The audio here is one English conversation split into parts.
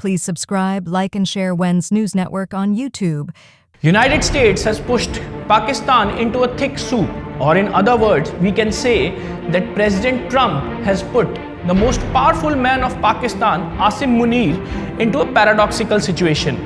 Please subscribe, like, and share WEN's News Network on YouTube. United States has pushed Pakistan into a thick soup, or in other words, we can say that President Trump has put the most powerful man of Pakistan, Asim Munir, into a paradoxical situation.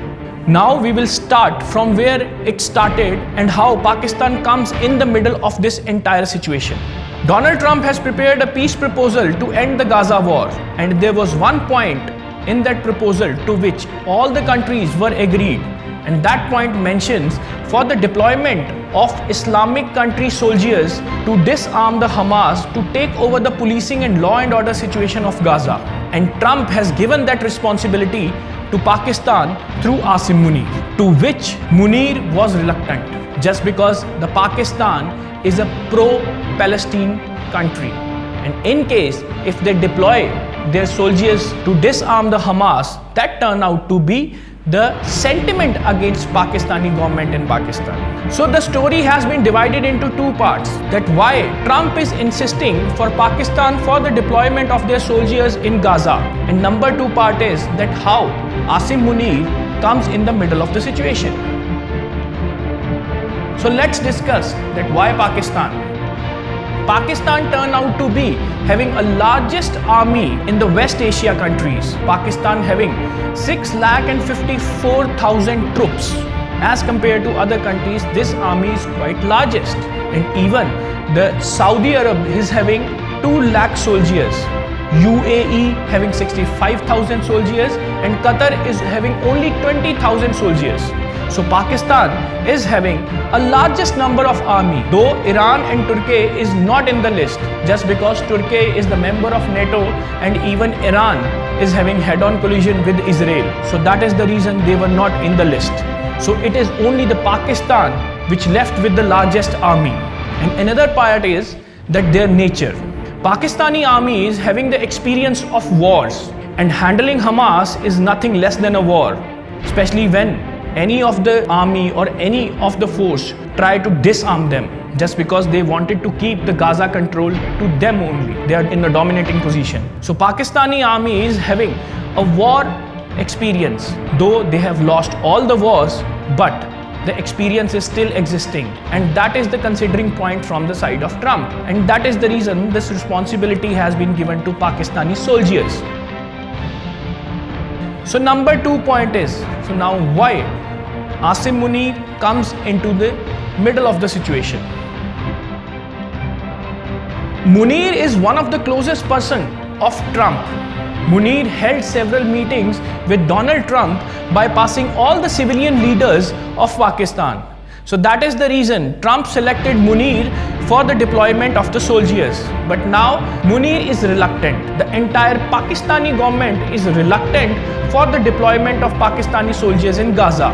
Now we will start from where it started and how Pakistan comes in the middle of this entire situation. Donald Trump has prepared a peace proposal to end the Gaza war, and there was one point in that proposal to which all the countries were agreed, and that point mentions for the deployment of Islamic country soldiers to disarm the Hamas to take over the policing and law and order situation of Gaza. And Trump has given that responsibility to Pakistan through Asim Munir, to which Munir was reluctant, just because the Pakistan is a pro-Palestine country. And in case if they deploy their soldiers to disarm the Hamas, that turned out to be the sentiment against Pakistani government in Pakistan. So the story has been divided into two parts, that why Trump is insisting for Pakistan for the deployment of their soldiers in Gaza, and number two part is that how Asim Munir comes in the middle of the situation. So let's discuss that why Pakistan. Pakistan turned out to be having a largest army in the West Asia countries. Pakistan having 6,54,000 troops. As compared to other countries, this army is quite largest. And even the Saudi Arab is having 2 lakh soldiers. UAE having 65,000 soldiers, and Qatar is having only 20,000 soldiers. So Pakistan is having a largest number of army, though Iran and Turkey is not in the list, just because Turkey is the member of NATO and even Iran is having head-on collision with Israel. So that is the reason they were not in the list. So it is only the Pakistan which left with the largest army. And another part is that their nature. Pakistani army is having the experience of wars, and handling Hamas is nothing less than a war, especially when any of the army or any of the force try to disarm them, just because they wanted to keep the Gaza control to them only. They are in a dominating position. So Pakistani army is having a war experience, though they have lost all the wars, but the experience is still existing, and that is the considering point from the side of Trump, and that is the reason this responsibility has been given to Pakistani soldiers. So number 2 point is, so now why Asim Munir comes into the middle of the situation. Munir is one of the closest person of Trump. Munir held several meetings with Donald Trump, bypassing all the civilian leaders of Pakistan. So that is the reason Trump selected Munir for the deployment of the soldiers. But now Munir is reluctant. The entire Pakistani government is reluctant for the deployment of Pakistani soldiers in Gaza.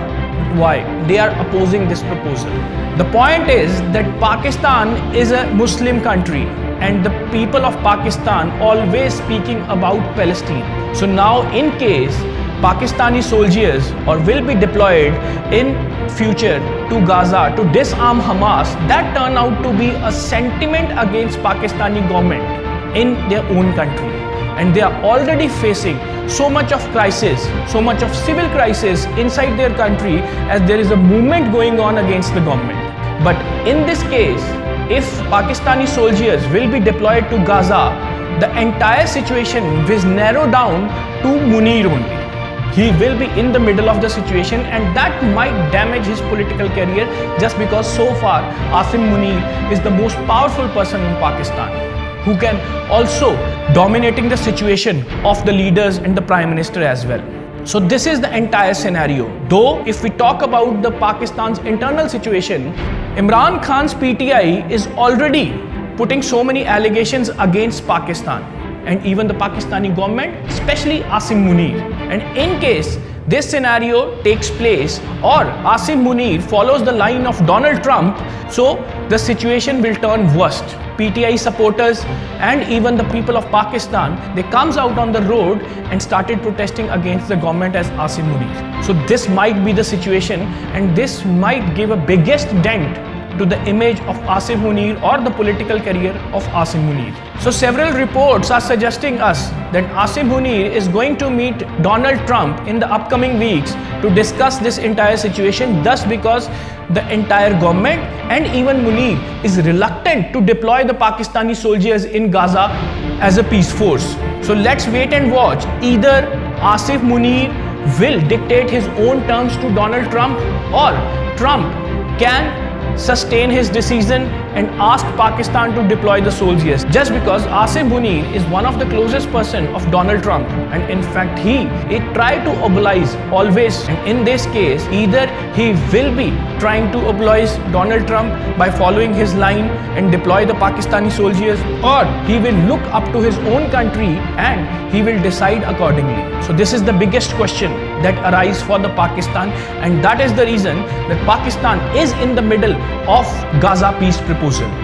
Why? They are opposing this proposal. The point is that Pakistan is a Muslim country, and the people of Pakistan always speaking about Palestine. So now in case Pakistani soldiers will be deployed in future to Gaza to disarm Hamas, that turn out to be a sentiment against Pakistani government in their own country. And they are already facing so much of crisis, so much of civil crisis inside their country, as there is a movement going on against the government. But in this case, if Pakistani soldiers will be deployed to Gaza, the entire situation will narrow down to Munir only. He will be in the middle of the situation, and that might damage his political career, just because so far Asim Munir is the most powerful person in Pakistan, who can also dominating the situation of the leaders and the Prime Minister as well. So this is the entire scenario. Though if we talk about the Pakistan's internal situation, Imran Khan's PTI is already putting so many allegations against Pakistan and even the Pakistani government, especially Asim Munir. And in case this scenario takes place or Asim Munir follows the line of Donald Trump, so the situation will turn worst. PTI supporters and even the people of Pakistan, they comes out on the road and started protesting against the government as Asim Munir. So this might be the situation, and this might give a biggest dent to the image of Asim Munir or the political career of Asim Munir. So several reports are suggesting us that Asim Munir is going to meet Donald Trump in the upcoming weeks to discuss this entire situation, thus because the entire government and even Munir is reluctant to deploy the Pakistani soldiers in Gaza as a peace force. So let's wait and watch. Either Asim Munir will dictate his own terms to Donald Trump, or Trump can sustain his decision and ask Pakistan to deploy the soldiers, just because Asim Munir is one of the closest person of Donald Trump, and in fact he tried to oblige always, and in this case either he will be trying to oblige Donald Trump by following his line and deploy the Pakistani soldiers, or he will look up to his own country and he will decide accordingly. So this is the biggest question that arises for the Pakistan, and that is the reason that Pakistan is in the middle of Gaza peace proposal.